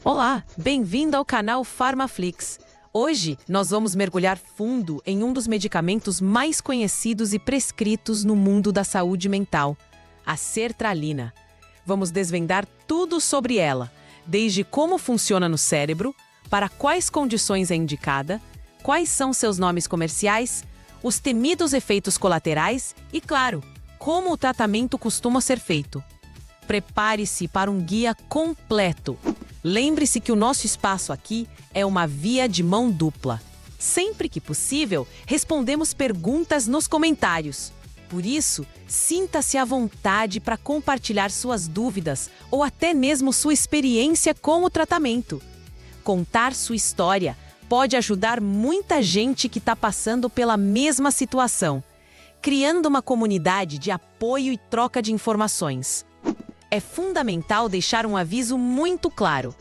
Olá, bem-vindo ao canal Pharmaflix. Hoje nós vamos mergulhar fundo em um dos medicamentos mais conhecidos e prescritos no mundo da saúde mental, a sertralina. Vamos desvendar tudo sobre ela, desde como funciona no cérebro, para quais condições é indicada, quais são seus nomes comerciais, os temidos efeitos colaterais e, claro, como o tratamento costuma ser feito. Prepare-se para um guia completo. Lembre-se que o nosso espaço aqui é uma via de mão dupla. Sempre que possível, respondemos perguntas nos comentários. Por isso, sinta-se à vontade para compartilhar suas dúvidas ou até mesmo sua experiência com o tratamento. Contar sua história pode ajudar muita gente que está passando pela mesma situação, criando uma comunidade de apoio e troca de informações. É fundamental deixar um aviso muito claro.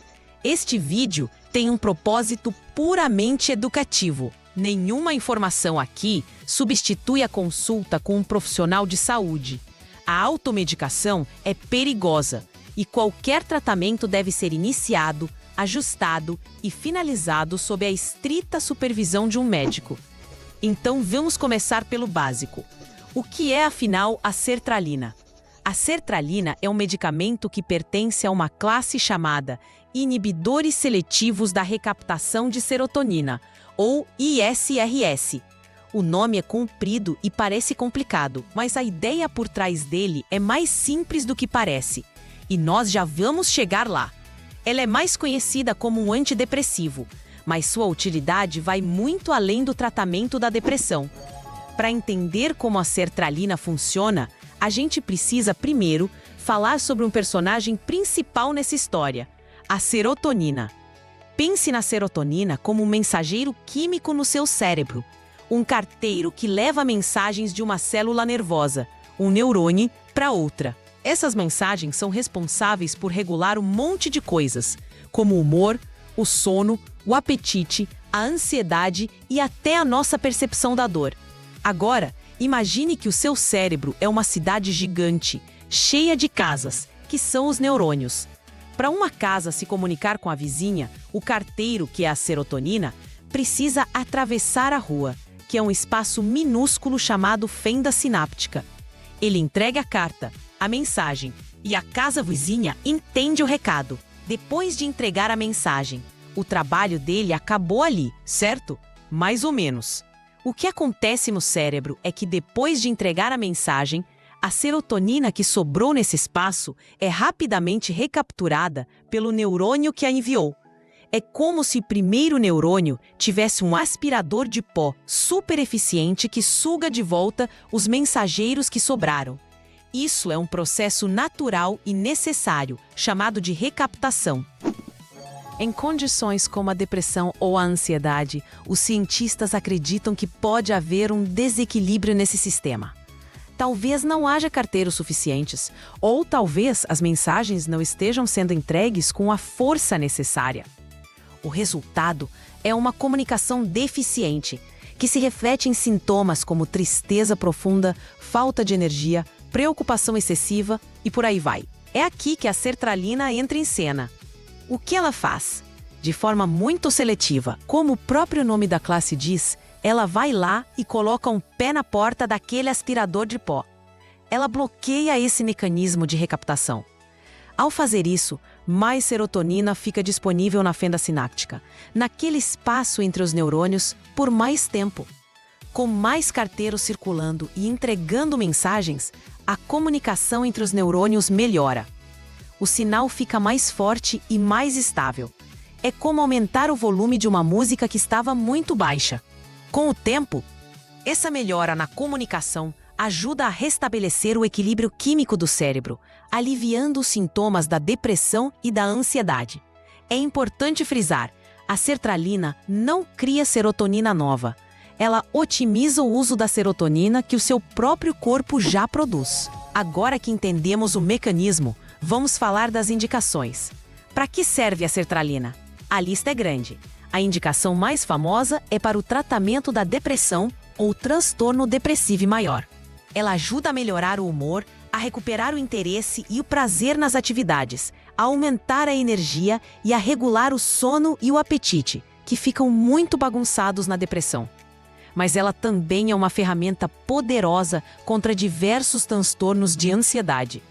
Este vídeo tem um propósito puramente educativo. Nenhuma informação aqui substitui a consulta com um profissional de saúde. A automedicação é perigosa e qualquer tratamento deve ser iniciado, ajustado e finalizado sob a estrita supervisão de um médico. Então vamos começar pelo básico. O que é, afinal, a sertralina? A sertralina é um medicamento que pertence a uma classe chamada inibidores seletivos da recaptação de serotonina, ou ISRS. O nome é comprido e parece complicado, mas a ideia por trás dele é mais simples do que parece. E nós já vamos chegar lá. Ela é mais conhecida como um antidepressivo, mas sua utilidade vai muito além do tratamento da depressão. Para entender como a sertralina funciona, a gente precisa, primeiro, falar sobre um personagem principal nessa história, a serotonina. Pense na serotonina como um mensageiro químico no seu cérebro, um carteiro que leva mensagens de uma célula nervosa, um neurônio, para outra. Essas mensagens são responsáveis por regular um monte de coisas, como o humor, o sono, o apetite, a ansiedade e até a nossa percepção da dor. Agora, imagine que o seu cérebro é uma cidade gigante, cheia de casas, que são os neurônios. Para uma casa se comunicar com a vizinha, o carteiro, que é a serotonina, precisa atravessar a rua, que é um espaço minúsculo chamado fenda sináptica. Ele entrega a carta, a mensagem, e a casa vizinha entende o recado. Depois de entregar a mensagem, o trabalho dele acabou ali, certo? Mais ou menos. O que acontece no cérebro é que depois de entregar a mensagem, a serotonina que sobrou nesse espaço é rapidamente recapturada pelo neurônio que a enviou. É como se o primeiro neurônio tivesse um aspirador de pó super eficiente que suga de volta os mensageiros que sobraram. Isso é um processo natural e necessário, chamado de recaptação. Em condições como a depressão ou a ansiedade, os cientistas acreditam que pode haver um desequilíbrio nesse sistema. Talvez não haja carteiros suficientes, ou talvez as mensagens não estejam sendo entregues com a força necessária. O resultado é uma comunicação deficiente, que se reflete em sintomas como tristeza profunda, falta de energia, preocupação excessiva e por aí vai. É aqui que a sertralina entra em cena. O que ela faz? De forma muito seletiva, como o próprio nome da classe diz, ela vai lá e coloca um pé na porta daquele aspirador de pó. Ela bloqueia esse mecanismo de recaptação. Ao fazer isso, mais serotonina fica disponível na fenda sináptica, naquele espaço entre os neurônios, por mais tempo. Com mais carteiros circulando e entregando mensagens, a comunicação entre os neurônios melhora. O sinal fica mais forte e mais estável. É como aumentar o volume de uma música que estava muito baixa. Com o tempo, essa melhora na comunicação ajuda a restabelecer o equilíbrio químico do cérebro, aliviando os sintomas da depressão e da ansiedade. É importante frisar, a sertralina não cria serotonina nova. Ela otimiza o uso da serotonina que o seu próprio corpo já produz. Agora que entendemos o mecanismo, vamos falar das indicações. Para que serve a sertralina? A lista é grande. A indicação mais famosa é para o tratamento da depressão ou transtorno depressivo maior. Ela ajuda a melhorar o humor, a recuperar o interesse e o prazer nas atividades, a aumentar a energia e a regular o sono e o apetite, que ficam muito bagunçados na depressão. Mas ela também é uma ferramenta poderosa contra diversos transtornos de ansiedade.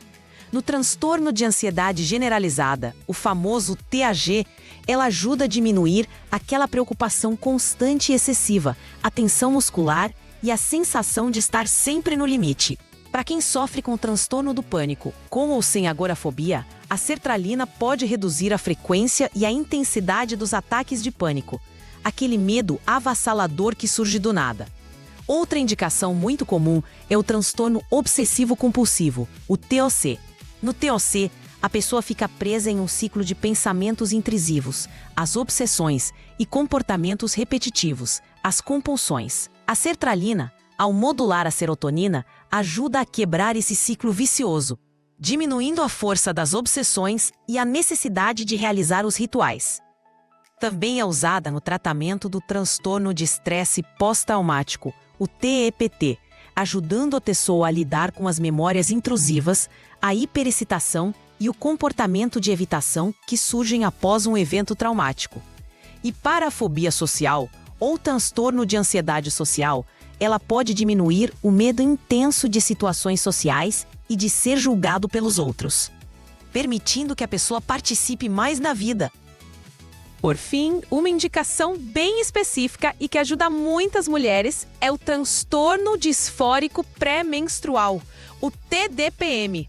No transtorno de ansiedade generalizada, o famoso TAG, ela ajuda a diminuir aquela preocupação constante e excessiva, a tensão muscular e a sensação de estar sempre no limite. Para quem sofre com o transtorno do pânico, com ou sem agorafobia, a sertralina pode reduzir a frequência e a intensidade dos ataques de pânico, aquele medo avassalador que surge do nada. Outra indicação muito comum é o transtorno obsessivo-compulsivo, o TOC. No TOC, a pessoa fica presa em um ciclo de pensamentos intrusivos, as obsessões e comportamentos repetitivos, as compulsões. A sertralina, ao modular a serotonina, ajuda a quebrar esse ciclo vicioso, diminuindo a força das obsessões e a necessidade de realizar os rituais. Também é usada no tratamento do transtorno de estresse pós-traumático, o TEPT, ajudando a pessoa a lidar com as memórias intrusivas, a hiperexcitação e o comportamento de evitação que surgem após um evento traumático. E para a fobia social, ou transtorno de ansiedade social, ela pode diminuir o medo intenso de situações sociais e de ser julgado pelos outros, permitindo que a pessoa participe mais na vida. Por fim, uma indicação bem específica e que ajuda muitas mulheres é o transtorno disfórico pré-menstrual, o TDPM.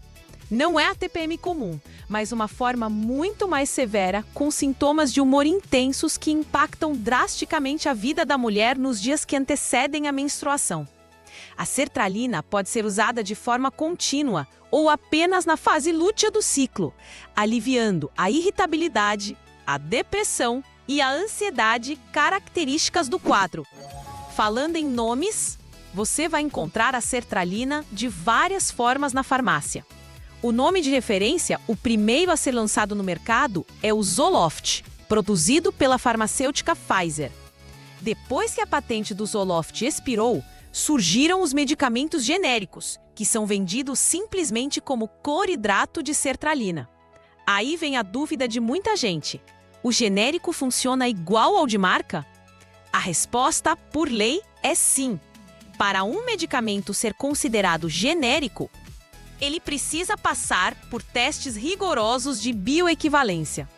Não é a TPM comum, mas uma forma muito mais severa, com sintomas de humor intensos que impactam drasticamente a vida da mulher nos dias que antecedem a menstruação. A sertralina pode ser usada de forma contínua ou apenas na fase lútea do ciclo, aliviando a irritabilidade, a depressão e a ansiedade características do quadro. Falando em nomes, você vai encontrar a sertralina de várias formas na farmácia. O nome de referência, o primeiro a ser lançado no mercado, é o Zoloft, produzido pela farmacêutica Pfizer. Depois que a patente do Zoloft expirou, surgiram os medicamentos genéricos, que são vendidos simplesmente como cloridrato de sertralina. Aí vem a dúvida de muita gente. O genérico funciona igual ao de marca? A resposta, por lei, é sim. Para um medicamento ser considerado genérico, ele precisa passar por testes rigorosos de bioequivalência.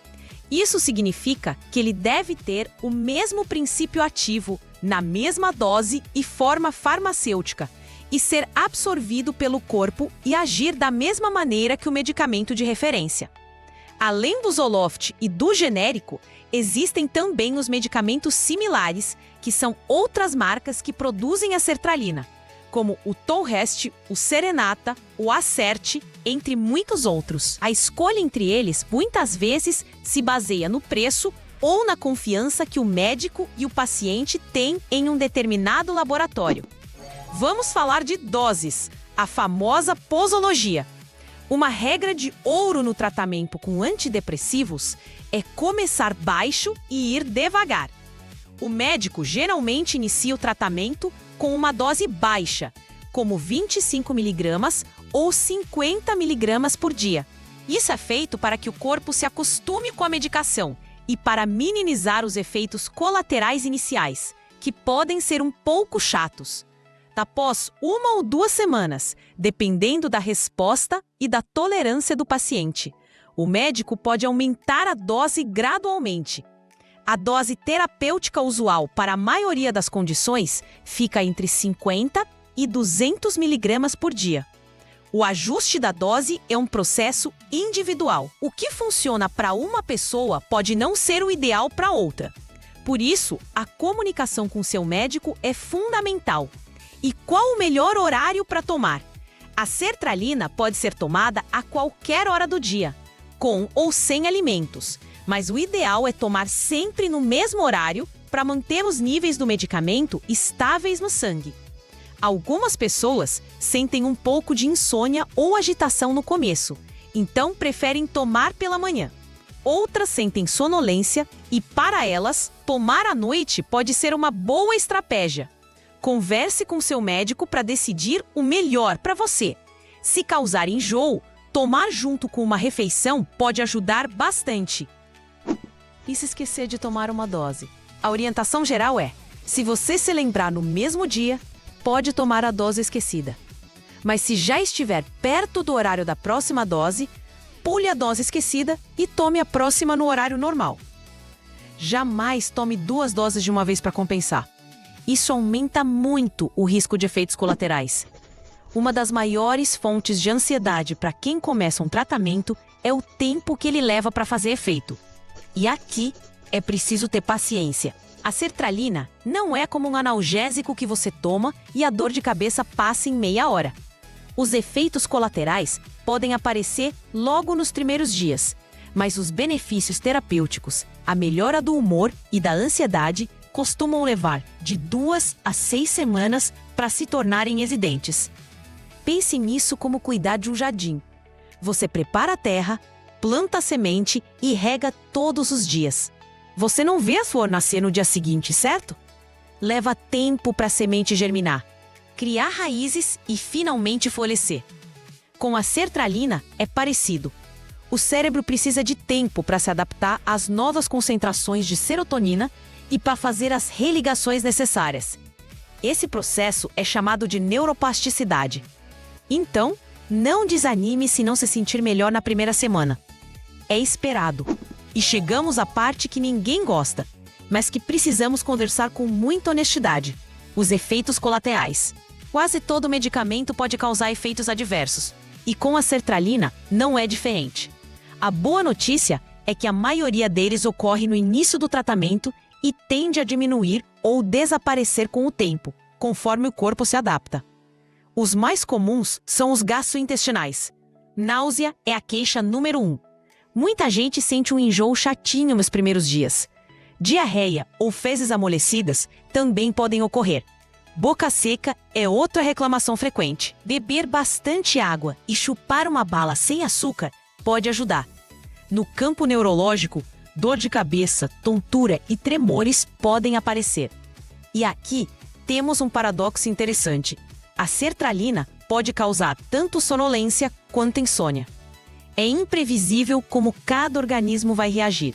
Isso significa que ele deve ter o mesmo princípio ativo, na mesma dose e forma farmacêutica, e ser absorvido pelo corpo e agir da mesma maneira que o medicamento de referência. Além do Zoloft e do genérico, existem também os medicamentos similares, que são outras marcas que produzem a sertralina, como o Tolrest, o Serenata, o Acerte, entre muitos outros. A escolha entre eles, muitas vezes, se baseia no preço ou na confiança que o médico e o paciente têm em um determinado laboratório. Vamos falar de doses, a famosa posologia. Uma regra de ouro no tratamento com antidepressivos é começar baixo e ir devagar. O médico geralmente inicia o tratamento com uma dose baixa, como 25 mg ou 50 mg por dia. Isso é feito para que o corpo se acostume com a medicação e para minimizar os efeitos colaterais iniciais, que podem ser um pouco chatos. Após 1 ou 2 semanas, dependendo da resposta e da tolerância do paciente, o médico pode aumentar a dose gradualmente. A dose terapêutica usual para a maioria das condições fica entre 50 e 200 mg por dia. O ajuste da dose é um processo individual. O que funciona para uma pessoa pode não ser o ideal para outra. Por isso, a comunicação com seu médico é fundamental. E qual o melhor horário para tomar? A sertralina pode ser tomada a qualquer hora do dia, com ou sem alimentos, mas o ideal é tomar sempre no mesmo horário para manter os níveis do medicamento estáveis no sangue. Algumas pessoas sentem um pouco de insônia ou agitação no começo, então preferem tomar pela manhã. Outras sentem sonolência e, para elas, tomar à noite pode ser uma boa estratégia. Converse com seu médico para decidir o melhor para você. Se causar enjoo, Tomar junto com uma refeição pode ajudar bastante. E se esquecer de tomar uma dose? A orientação geral é: se você se lembrar no mesmo dia, pode tomar a dose esquecida. Mas se já estiver perto do horário da próxima dose, pule a dose esquecida e tome a próxima no horário normal. Jamais tome 2 doses de uma vez para compensar. Isso aumenta muito o risco de efeitos colaterais. Uma das maiores fontes de ansiedade para quem começa um tratamento é o tempo que ele leva para fazer efeito. E aqui é preciso ter paciência. A sertralina não é como um analgésico que você toma e a dor de cabeça passa em meia hora. Os efeitos colaterais podem aparecer logo nos primeiros dias, mas os benefícios terapêuticos, a melhora do humor e da ansiedade costumam levar de 2 a 6 semanas para se tornarem evidentes. Pense nisso como cuidar de um jardim. Você prepara a terra, planta a semente e rega todos os dias. Você não vê a flor nascer no dia seguinte, certo? Leva tempo para a semente germinar, criar raízes e finalmente florescer. Com a sertralina é parecido. O cérebro precisa de tempo para se adaptar às novas concentrações de serotonina e para fazer as religações necessárias. Esse processo é chamado de neuroplasticidade. Então, não desanime se não se sentir melhor na primeira semana. É esperado. E chegamos à parte que ninguém gosta, mas que precisamos conversar com muita honestidade: os efeitos colaterais. Quase todo medicamento pode causar efeitos adversos, e com a sertralina não é diferente. A boa notícia é que a maioria deles ocorre no início do tratamento e tende a diminuir ou desaparecer com o tempo, conforme o corpo se adapta. Os mais comuns são os gastrointestinais. Náusea é a queixa número 1. Muita gente sente um enjoo chatinho nos primeiros dias. Diarreia ou fezes amolecidas também podem ocorrer. Boca seca é outra reclamação frequente. Beber bastante água e chupar uma bala sem açúcar pode ajudar. No campo neurológico, dor de cabeça, tontura e tremores podem aparecer. E aqui temos um paradoxo interessante. A sertralina pode causar tanto sonolência quanto insônia. É imprevisível como cada organismo vai reagir.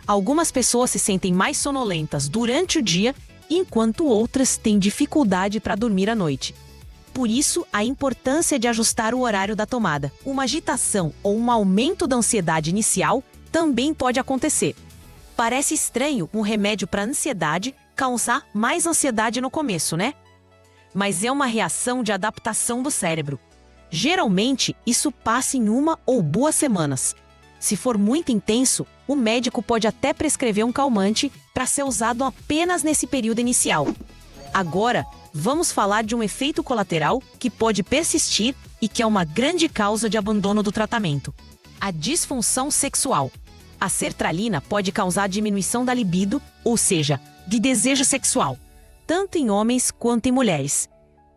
Algumas pessoas se sentem mais sonolentas durante o dia, enquanto outras têm dificuldade para dormir à noite. Por isso, a importância de ajustar o horário da tomada. Uma agitação ou um aumento da ansiedade inicial também pode acontecer. Parece estranho um remédio para ansiedade causar mais ansiedade no começo, né? Mas é uma reação de adaptação do cérebro. Geralmente, isso passa em 1 ou 2 semanas. Se for muito intenso, o médico pode até prescrever um calmante para ser usado apenas nesse período inicial. Agora, vamos falar de um efeito colateral que pode persistir e que é uma grande causa de abandono do tratamento: a disfunção sexual. A sertralina pode causar diminuição da libido, ou seja, de desejo sexual, tanto em homens quanto em mulheres.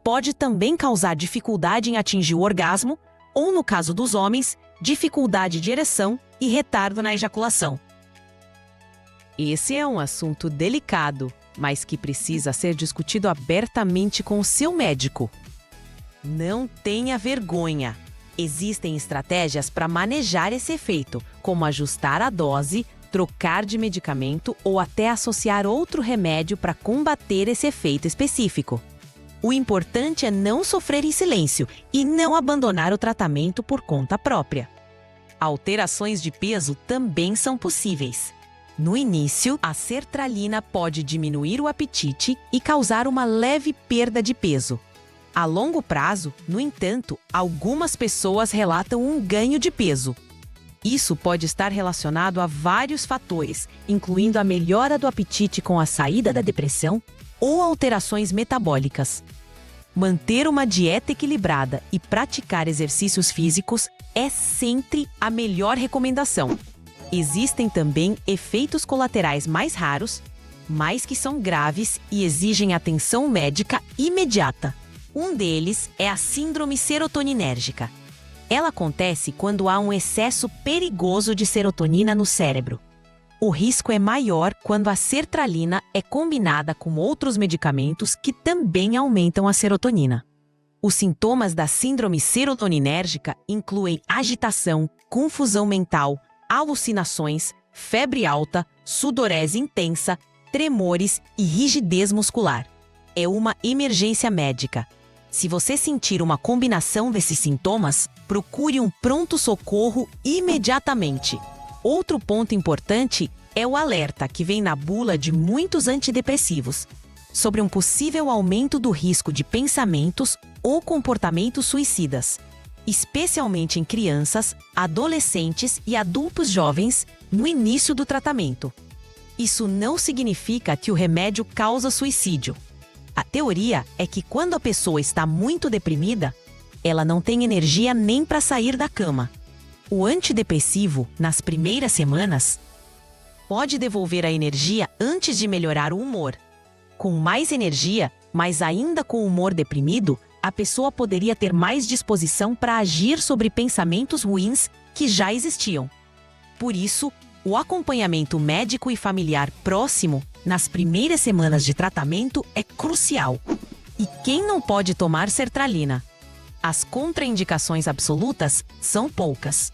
Pode também causar dificuldade em atingir o orgasmo, ou, no caso dos homens, dificuldade de ereção e retardo na ejaculação. Esse é um assunto delicado, mas que precisa ser discutido abertamente com o seu médico. Não tenha vergonha. Existem estratégias para manejar esse efeito, como ajustar a dose, trocar de medicamento ou até associar outro remédio para combater esse efeito específico. O importante é não sofrer em silêncio e não abandonar o tratamento por conta própria. Alterações de peso também são possíveis. No início, a sertralina pode diminuir o apetite e causar uma leve perda de peso. A longo prazo, no entanto, algumas pessoas relatam um ganho de peso. Isso pode estar relacionado a vários fatores, incluindo a melhora do apetite com a saída da depressão ou alterações metabólicas. Manter uma dieta equilibrada e praticar exercícios físicos é sempre a melhor recomendação. Existem também efeitos colaterais mais raros, mas que são graves e exigem atenção médica imediata. Um deles é a síndrome serotoninérgica. Ela acontece quando há um excesso perigoso de serotonina no cérebro. O risco é maior quando a sertralina é combinada com outros medicamentos que também aumentam a serotonina. Os sintomas da síndrome serotoninérgica incluem agitação, confusão mental, alucinações, febre alta, sudorese intensa, tremores e rigidez muscular. É uma emergência médica. Se você sentir uma combinação desses sintomas, procure um pronto-socorro imediatamente. Outro ponto importante é o alerta que vem na bula de muitos antidepressivos sobre um possível aumento do risco de pensamentos ou comportamentos suicidas, especialmente em crianças, adolescentes e adultos jovens no início do tratamento. Isso não significa que o remédio causa suicídio. A teoria é que quando a pessoa está muito deprimida, ela não tem energia nem para sair da cama. O antidepressivo, nas primeiras semanas, pode devolver a energia antes de melhorar o humor. Com mais energia, mas ainda com o humor deprimido, a pessoa poderia ter mais disposição para agir sobre pensamentos ruins que já existiam. Por isso, o acompanhamento médico e familiar próximo nas primeiras semanas de tratamento é crucial. E quem não pode tomar sertralina? As contraindicações absolutas são poucas.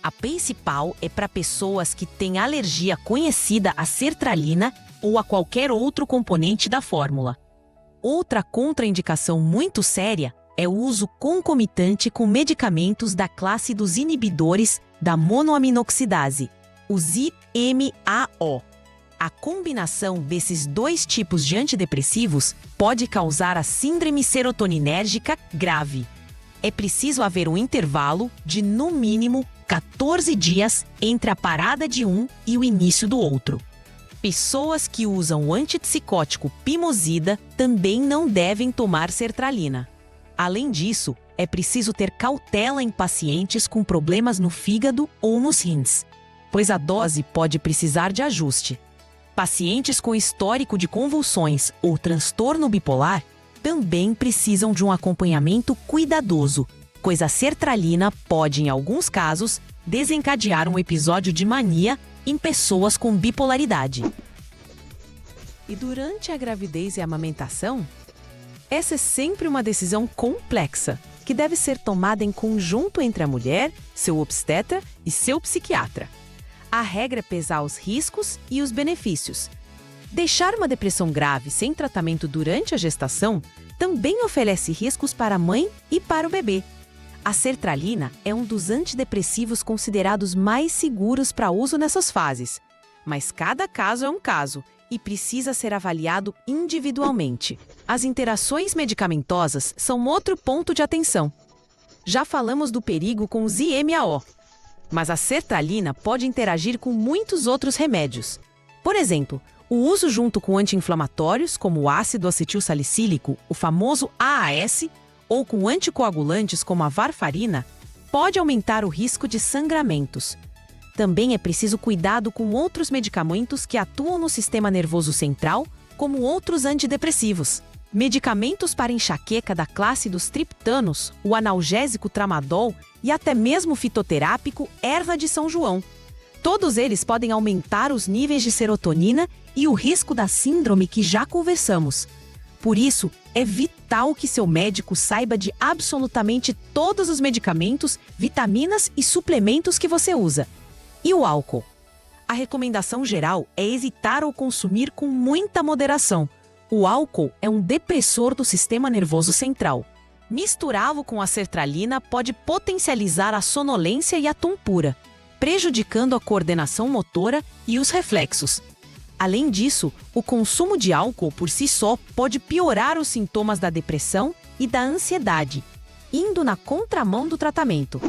A principal é para pessoas que têm alergia conhecida à sertralina ou a qualquer outro componente da fórmula. Outra contraindicação muito séria é o uso concomitante com medicamentos da classe dos inibidores da monoaminoxidase, os IMAO. A combinação desses dois tipos de antidepressivos pode causar a síndrome serotoninérgica grave. É preciso haver um intervalo de, no mínimo, 14 dias entre a parada de um e o início do outro. Pessoas que usam o antipsicótico Pimosida também não devem tomar sertralina. Além disso, é preciso ter cautela em pacientes com problemas no fígado ou nos rins, pois a dose pode precisar de ajuste. Pacientes com histórico de convulsões ou transtorno bipolar também precisam de um acompanhamento cuidadoso, pois a sertralina pode, em alguns casos, desencadear um episódio de mania em pessoas com bipolaridade. E durante a gravidez e a amamentação? Essa é sempre uma decisão complexa, que deve ser tomada em conjunto entre a mulher, seu obstetra e seu psiquiatra. A regra é pesar os riscos e os benefícios. Deixar uma depressão grave sem tratamento durante a gestação também oferece riscos para a mãe e para o bebê. A sertralina é um dos antidepressivos considerados mais seguros para uso nessas fases, mas cada caso é um caso e precisa ser avaliado individualmente. As interações medicamentosas são outro ponto de atenção. Já falamos do perigo com os IMAO, mas a sertralina pode interagir com muitos outros remédios. Por exemplo, o uso junto com anti-inflamatórios, como o ácido acetilsalicílico, o famoso AAS, ou com anticoagulantes como a varfarina, pode aumentar o risco de sangramentos. Também é preciso cuidado com outros medicamentos que atuam no sistema nervoso central, como outros antidepressivos. Medicamentos para enxaqueca da classe dos triptanos, o analgésico tramadol e até mesmo o fitoterápico erva de São João. Todos eles podem aumentar os níveis de serotonina e o risco da síndrome que já conversamos. Por isso, é vital que seu médico saiba de absolutamente todos os medicamentos, vitaminas e suplementos que você usa. E o álcool? A recomendação geral é evitar ou consumir com muita moderação. O álcool é um depressor do sistema nervoso central. Misturá-lo com a sertralina pode potencializar a sonolência e a tontura, prejudicando a coordenação motora e os reflexos. Além disso, o consumo de álcool por si só pode piorar os sintomas da depressão e da ansiedade, indo na contramão do tratamento.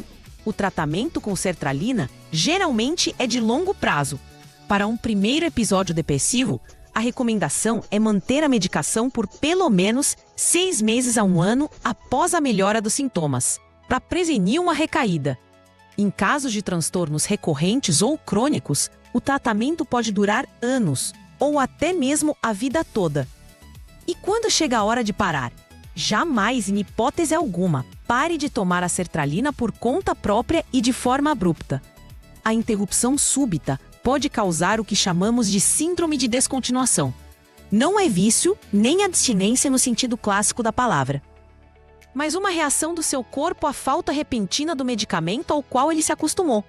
O tratamento com sertralina geralmente é de longo prazo. Para um primeiro episódio depressivo, a recomendação é manter a medicação por pelo menos 6 meses a 1 ano após a melhora dos sintomas, para prevenir uma recaída. Em casos de transtornos recorrentes ou crônicos, o tratamento pode durar anos, ou até mesmo a vida toda. E quando chega a hora de parar? Jamais, em hipótese alguma, pare de tomar a sertralina por conta própria e de forma abrupta. A interrupção súbita pode causar o que chamamos de síndrome de descontinuação. Não é vício, nem abstinência no sentido clássico da palavra. mas uma reação do seu corpo à falta repentina do medicamento ao qual ele se acostumou.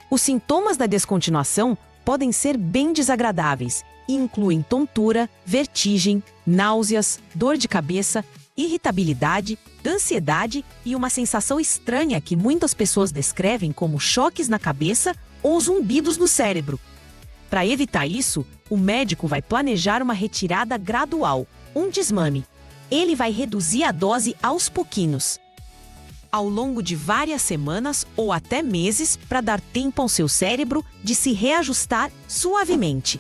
Os sintomas da descontinuação podem ser bem desagradáveis e incluem tontura, vertigem, náuseas, dor de cabeça, irritabilidade, ansiedade e uma sensação estranha que muitas pessoas descrevem como choques na cabeça ou zumbidos no cérebro. Para evitar isso, o médico vai planejar uma retirada gradual, um desmame. Ele vai reduzir a dose aos pouquinhos, ao longo de várias semanas ou até meses, para dar tempo ao seu cérebro de se reajustar suavemente.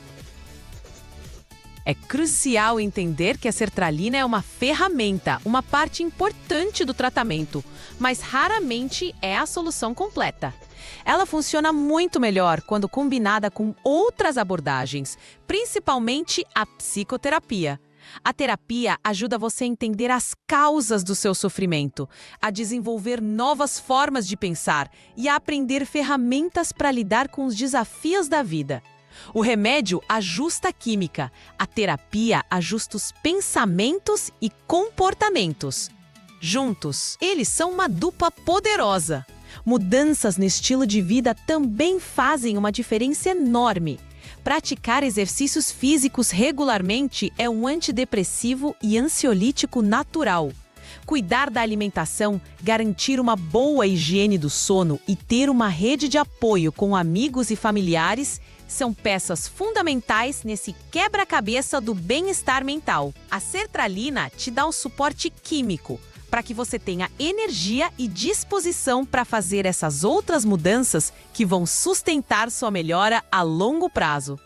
É crucial entender que a sertralina é uma ferramenta, uma parte importante do tratamento, mas raramente é a solução completa. Ela funciona muito melhor quando combinada com outras abordagens, principalmente a psicoterapia. A terapia ajuda você a entender as causas do seu sofrimento, a desenvolver novas formas de pensar e a aprender ferramentas para lidar com os desafios da vida. O remédio ajusta a química, a terapia ajusta os pensamentos e comportamentos. Juntos, eles são uma dupla poderosa. Mudanças no estilo de vida também fazem uma diferença enorme. Praticar exercícios físicos regularmente é um antidepressivo e ansiolítico natural. Cuidar da alimentação, garantir uma boa higiene do sono e ter uma rede de apoio com amigos e familiares são peças fundamentais nesse quebra-cabeça do bem-estar mental. A sertralina te dá um suporte químico para que você tenha energia e disposição para fazer essas outras mudanças que vão sustentar sua melhora a longo prazo.